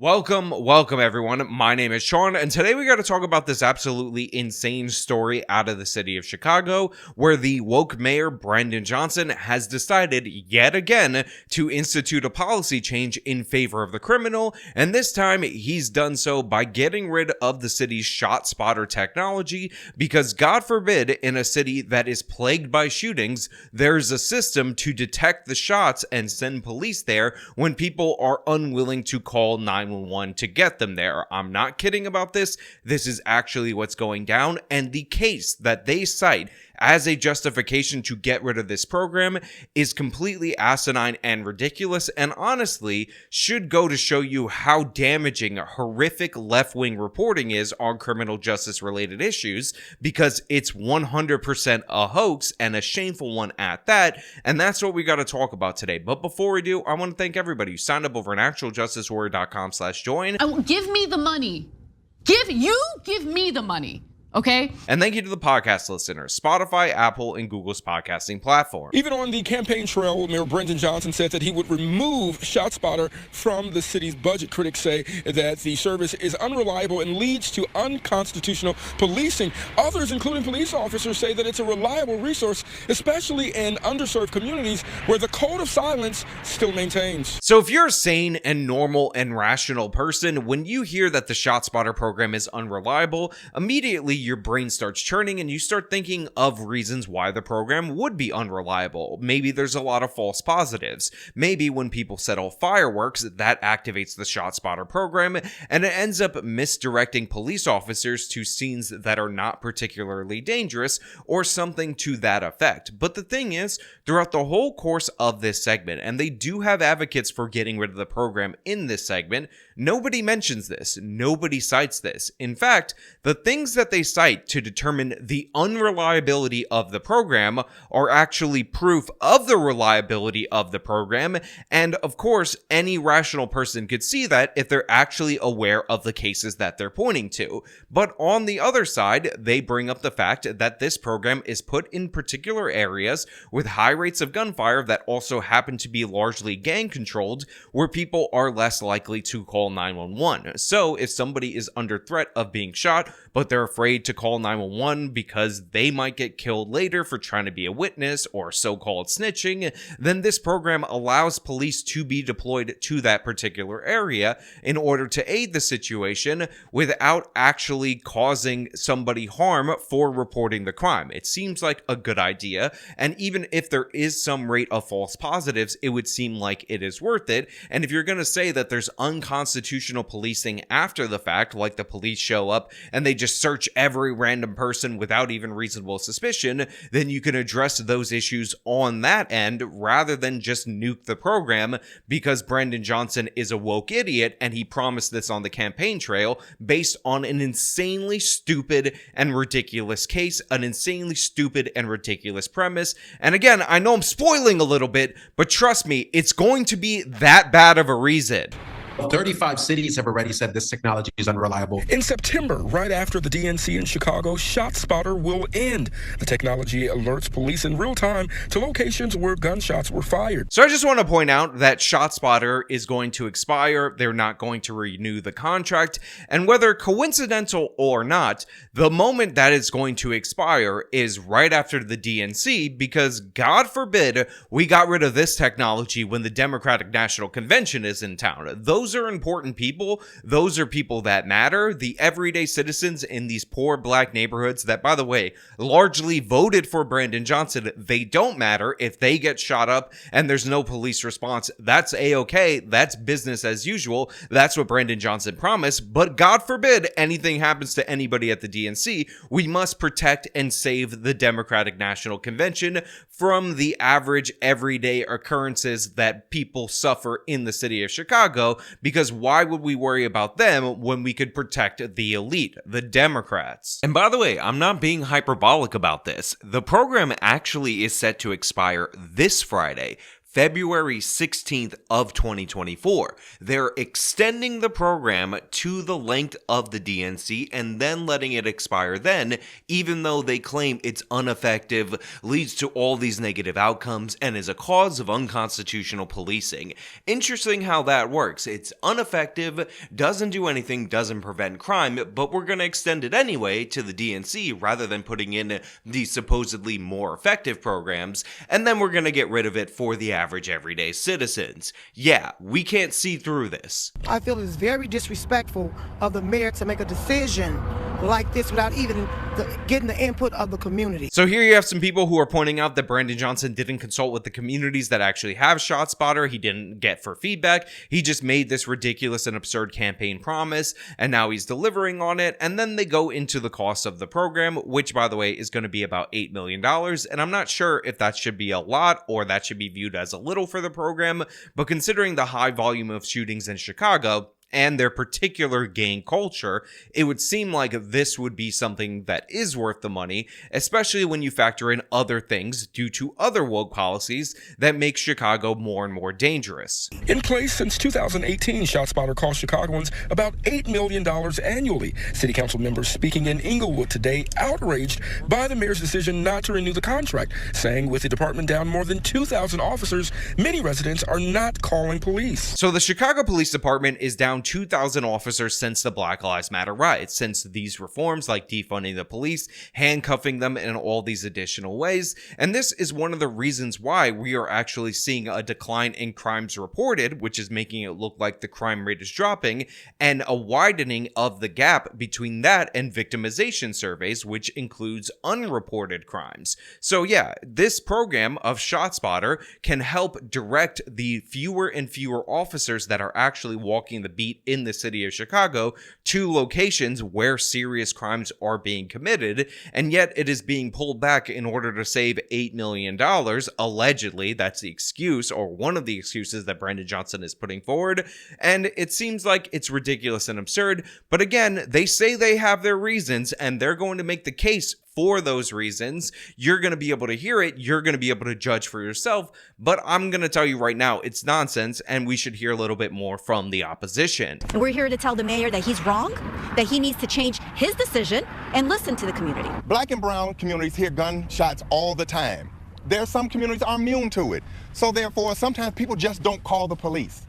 Welcome everyone. My name is Sean, and today we got to talk about this absolutely insane story out of the city of Chicago, where the woke mayor Brandon Johnson has decided yet again to institute a policy change in favor of the criminal, and this time he's done so by getting rid of the city's ShotSpotter technology, because God forbid in a city that is plagued by shootings, there's a system to detect the shots and send police there when people are unwilling to call 911 to get them there. I'm not kidding about this. This is actually what's going down, and the case that they cite as a justification to get rid of this program is completely asinine and ridiculous, and honestly should go to show you how damaging horrific left-wing reporting is on criminal justice related issues, because it's 100% a hoax, and a shameful one at that, and that's what we got to talk about today. But before we do, I want to thank everybody who signed up over at actualjusticewarrior.com/join. Give me the money. Give me the money. Okay. And thank you to the podcast listeners, Spotify, Apple, and Google's podcasting platform. Even on the campaign trail, Mayor Brandon Johnson said that he would remove ShotSpotter from the city's budget. Critics say that the service is unreliable and leads to unconstitutional policing. Others, including police officers, say that it's a reliable resource, especially in underserved communities where the code of silence still maintains. So if you're a sane and normal and rational person, when you hear that the ShotSpotter program is unreliable, immediately your brain starts churning and you start thinking of reasons why the program would be unreliable. Maybe there's a lot of false positives. Maybe when people set off fireworks, that activates the ShotSpotter program and it ends up misdirecting police officers to scenes that are not particularly dangerous or something to that effect. But the thing is, throughout the whole course of this segment, and they do have advocates for getting rid of the program in this segment, nobody mentions this. Nobody cites this. In fact, the things that they cite to determine the unreliability of the program are actually proof of the reliability of the program, and of course any rational person could see that if they're actually aware of the cases that they're pointing to. But on the other side, they bring up the fact that this program is put in particular areas with high rates of gunfire that also happen to be largely gang controlled, where people are less likely to call 911. So if somebody is under threat of being shot but they're afraid to call 911 because they might get killed later for trying to be a witness or so-called snitching, then this program allows police to be deployed to that particular area in order to aid the situation without actually causing somebody harm for reporting the crime. It seems like a good idea, and even if there is some rate of false positives, it would seem like it is worth it. And if you're going to say that there's unconstitutional policing after the fact, like the police show up and they just search every random person without even reasonable suspicion, then you can address those issues on that end rather than just nuke the program, because Brandon Johnson is a woke idiot and he promised this on the campaign trail based on an insanely stupid and ridiculous case, an insanely stupid and ridiculous premise. And again, I know I'm spoiling a little bit, but trust me, it's going to be that bad of a reason. 35 cities have already said this technology is unreliable. In September, right after the DNC in Chicago, ShotSpotter will end. The technology alerts police in real time to locations where gunshots were fired. So I just want to point out that ShotSpotter is going to expire. They're not going to renew the contract. And whether coincidental or not, the moment that it's going to expire is right after the DNC, because God forbid we got rid of this technology when the Democratic National Convention is in town. Those are important people. Those are people that matter. The everyday citizens in these poor black neighborhoods that, by the way, largely voted for Brandon Johnson, they don't matter. If they get shot up and there's no police response, that's a-okay. That's business as usual. That's what Brandon Johnson promised. But God forbid anything happens to anybody at the DNC, we must protect and save the Democratic National Convention from the average everyday occurrences that people suffer in the city of Chicago, because why would we worry about them when we could protect the elite, the Democrats? And by the way, I'm not being hyperbolic about this. The program actually is set to expire this Friday, February 16th of 2024. They're extending the program to the length of the DNC and then letting it expire then, even though they claim it's ineffective, leads to all these negative outcomes, and is a cause of unconstitutional policing. Interesting how that works. It's ineffective, doesn't do anything, doesn't prevent crime, but we're going to extend it anyway to the DNC rather than putting in the supposedly more effective programs, and then we're going to get rid of it for the average everyday citizens. Yeah, we can't see through this. I feel it's very disrespectful of the mayor to make a decision like this without even getting the input of the community. So here you have some people who are pointing out that Brandon Johnson didn't consult with the communities that actually have ShotSpotter. He didn't get for feedback. He just made this ridiculous and absurd campaign promise, and now he's delivering on it. And then they go into the cost of the program, which, by the way, is going to be about $8 million. And I'm not sure if that should be a lot or that should be viewed as a little for the program, but considering the high volume of shootings in Chicago and their particular gang culture, it would seem like this would be something that is worth the money, especially when you factor in other things due to other woke policies that make Chicago more and more dangerous. In place since 2018, ShotSpotter cost Chicagoans about $8 million annually. City council members speaking in Inglewood today outraged by the mayor's decision not to renew the contract, saying with the department down more than 2,000 officers, many residents are not calling police. So the Chicago Police Department is down 2,000 officers since the Black Lives Matter riots, since these reforms like defunding the police, handcuffing them in all these additional ways. And this is one of the reasons why we are actually seeing a decline in crimes reported, which is making it look like the crime rate is dropping, and a widening of the gap between that and victimization surveys, which includes unreported crimes. So yeah, this program of ShotSpotter can help direct the fewer and fewer officers that are actually walking the beat in the city of Chicago to locations where serious crimes are being committed, and yet it is being pulled back in order to save $8 million. Allegedly, that's the excuse, or one of the excuses that Brandon Johnson is putting forward, and it seems like it's ridiculous and absurd, but again, they say they have their reasons, and they're going to make the case for those reasons. You're going to be able to hear it, you're going to be able to judge for yourself, but I'm going to tell you right now, it's nonsense, and we should hear a little bit more from the opposition. And we're here to tell the mayor that he's wrong, that he needs to change his decision and listen to the community. Black and brown communities hear gunshots all the time. There are some communities are immune to it. So therefore, sometimes people just don't call the police.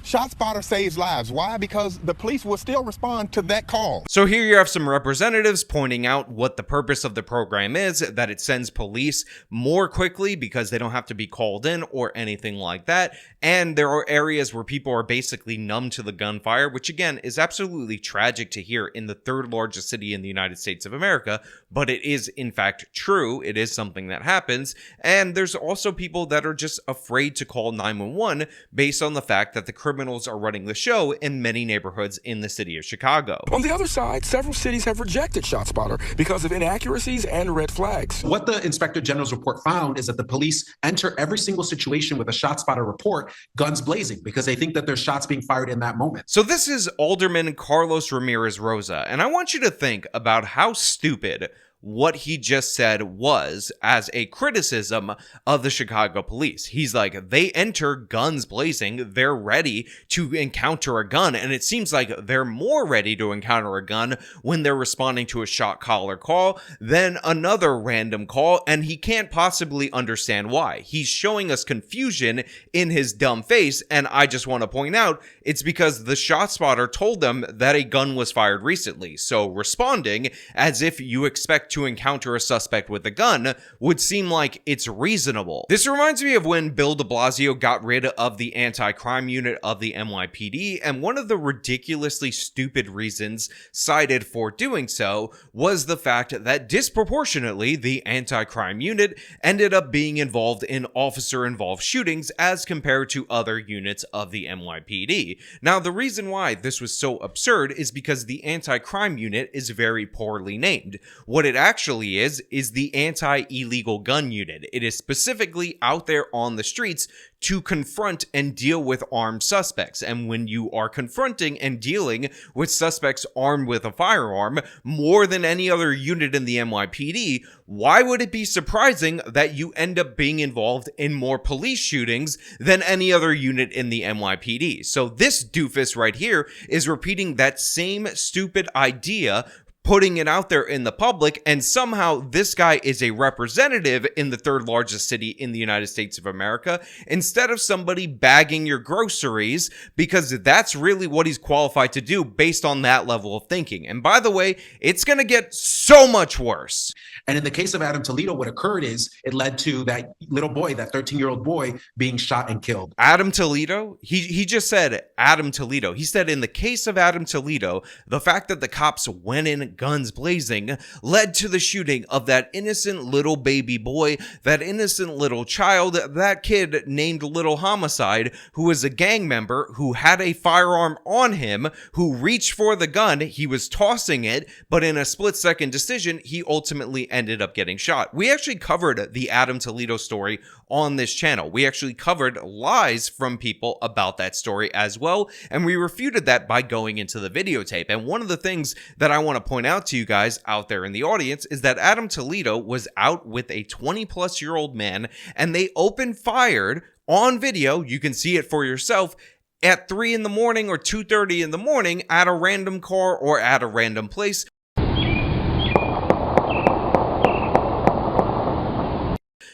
ShotSpotter saves lives. Why? Because the police will still respond to that call. So here you have some representatives pointing out what the purpose of the program is, that it sends police more quickly because they don't have to be called in or anything like that. And there are areas where people are basically numb to the gunfire, which again is absolutely tragic to hear in the third largest city in the United States of America, but it is in fact true. It is something that happens. And there's also people that are just afraid to call 911 based on the fact that the criminals are running the show in many neighborhoods in the city of Chicago. On the other side, several cities have rejected ShotSpotter because of inaccuracies and red flags. What the Inspector General's report found is that the police enter every single situation with a ShotSpotter report, guns blazing, because they think that there's shots being fired in that moment. So this is Alderman Carlos Ramirez Rosa, and I want you to think about how stupid what he just said was as a criticism of the Chicago police. He's like, they enter guns blazing, they're ready to encounter a gun, and it seems like they're more ready to encounter a gun when they're responding to a shot caller call than another random call, and he can't possibly understand why. He's showing us confusion in his dumb face, and I just want to point out, it's because the ShotSpotter told them that a gun was fired recently, so responding as if you expect to encounter a suspect with a gun would seem like it's reasonable. This reminds me of when Bill de Blasio got rid of the anti-crime unit of the NYPD, and one of the ridiculously stupid reasons cited for doing so was the fact that disproportionately the anti-crime unit ended up being involved in officer-involved shootings as compared to other units of the NYPD. Now, the reason why this was so absurd is because the anti-crime unit is very poorly named. What it actually is the anti-illegal gun unit. It is specifically out there on the streets to confront and deal with armed suspects. And when you are confronting and dealing with suspects armed with a firearm more than any other unit in the NYPD, why would it be surprising that you end up being involved in more police shootings than any other unit in the NYPD? So this doofus right here is repeating that same stupid idea, putting it out there in the public, and somehow this guy is a representative in the third largest city in the United States of America instead of somebody bagging your groceries, because that's really what he's qualified to do based on that level of thinking. And by the way, it's going to get so much worse. And in the case of Adam Toledo, what occurred is it led to that little boy, that 13-year-old boy, being shot and killed. Adam Toledo? He just said Adam Toledo. He said in the case of Adam Toledo, the fact that the cops went in guns blazing led to the shooting of that innocent little baby boy, that innocent little child, that kid named Little Homicide, who was a gang member, who had a firearm on him, who reached for the gun, he was tossing it, but in a split-second decision, he ultimately ended up getting shot. We actually covered the Adam Toledo story on this channel. We actually covered lies from people about that story as well, and we refuted that by going into the videotape. And one of the things that I want to point out to you guys out there in the audience is that Adam Toledo was out with a 20-plus-year-old man, and they opened fired on video. You can see it for yourself at 3 in the morning or 2:30 in the morning at a random car or at a random place.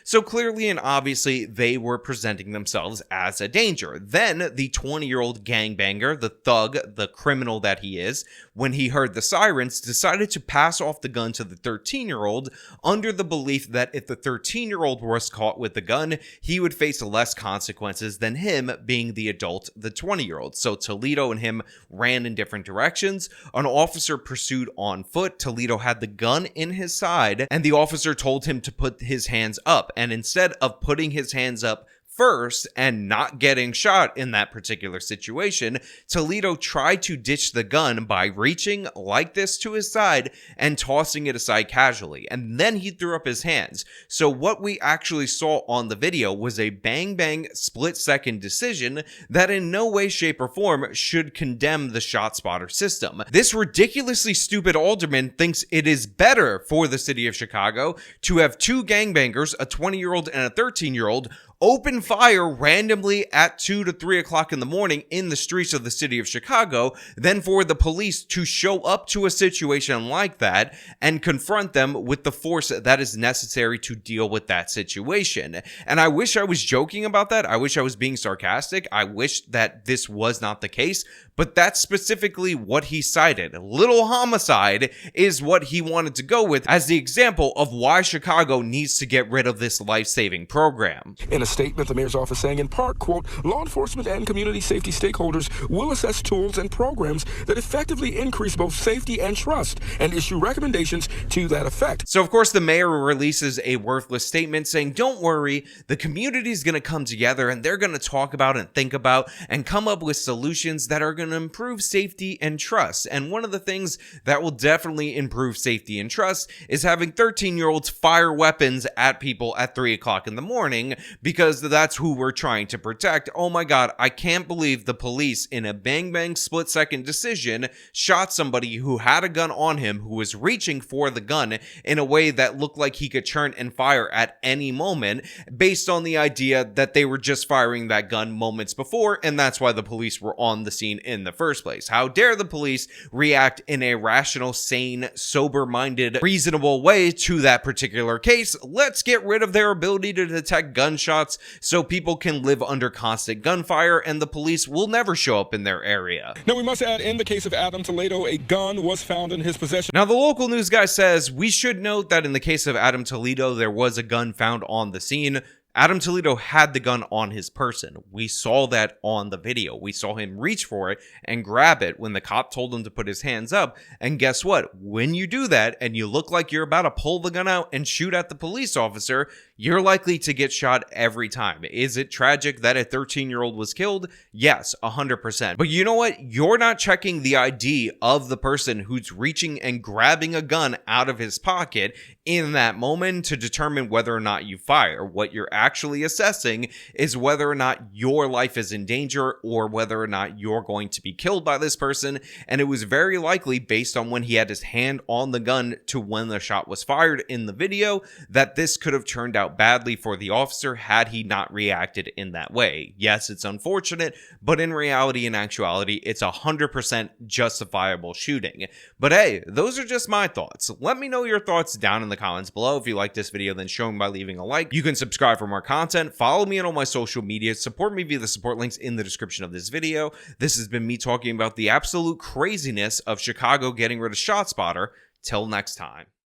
So clearly and obviously, they were presenting themselves as a danger. Then the 20-year-old gangbanger, the thug, the criminal that he is, when he heard the sirens, decided to pass off the gun to the 13-year-old under the belief that if the 13-year-old was caught with the gun, he would face less consequences than him being the adult, the 20-year-old. So Toledo and him ran in different directions. An officer pursued on foot. Toledo had the gun in his side, and the officer told him to put his hands up. And instead of putting his hands up first and not getting shot in that particular situation, Toledo tried to ditch the gun by reaching like this to his side and tossing it aside casually, and then he threw up his hands. So what we actually saw on the video was a bang-bang split-second decision that in no way, shape, or form should condemn the ShotSpotter system. This ridiculously stupid alderman thinks it is better for the city of Chicago to have two gangbangers, a 20-year-old and a 13-year-old, open fire randomly at 2 to 3 o'clock in the morning in the streets of the city of Chicago, than for the police to show up to a situation like that and confront them with the force that is necessary to deal with that situation. And I wish I was joking about that. I wish I was being sarcastic. I wish that this was not the case, but that's specifically what he cited. Little Homicide is what he wanted to go with as the example of why Chicago needs to get rid of this life-saving program. In a statement, the mayor's office saying in part, quote, law enforcement and community safety stakeholders will assess tools and programs that effectively increase both safety and trust and issue recommendations to that effect. So of course the mayor releases a worthless statement saying, don't worry, the community is going to come together and they're going to talk about and think about and come up with solutions that are going to improve safety and trust. And one of the things that will definitely improve safety and trust is having 13-year-olds fire weapons at people at 3 o'clock in the morning, because that's who we're trying to protect. Oh my God, I can't believe the police in a bang-bang split-second decision shot somebody who had a gun on him, who was reaching for the gun in a way that looked like he could turn and fire at any moment, based on the idea that they were just firing that gun moments before, and that's why the police were on the scene in the first place. How dare the police react in a rational, sane, sober-minded, reasonable way to that particular case? Let's get rid of their ability to detect gunshots so people can live under constant gunfire and the police will never show up in their area. Now, we must add, in the case of Adam Toledo, a gun was found in his possession. Now, the local news guy says, we should note that in the case of Adam Toledo, there was a gun found on the scene. Adam Toledo had the gun on his person. We saw that on the video. We saw him reach for it and grab it when the cop told him to put his hands up. And guess what? When you do that and you look like you're about to pull the gun out and shoot at the police officer, you're likely to get shot every time. Is it tragic that a 13-year-old was killed? Yes, 100%. But you know what? You're not checking the ID of the person who's reaching and grabbing a gun out of his pocket in that moment to determine whether or not you fire. What you're actually assessing is whether or not your life is in danger or whether or not you're going to be killed by this person. And it was very likely, based on when he had his hand on the gun to when the shot was fired in the video, that this could have turned out badly for the officer had he not reacted in that way. Yes, it's unfortunate, but in reality and actuality, it's 100% justifiable shooting. But hey, those are just my thoughts. Let me know your thoughts down in the comments below. If you like this video, then show me by leaving a like. You can subscribe for more content, follow me on all my social media, support me via the support links in the description of this video. This has been me talking about the absolute craziness of Chicago getting rid of ShotSpotter. Till next time.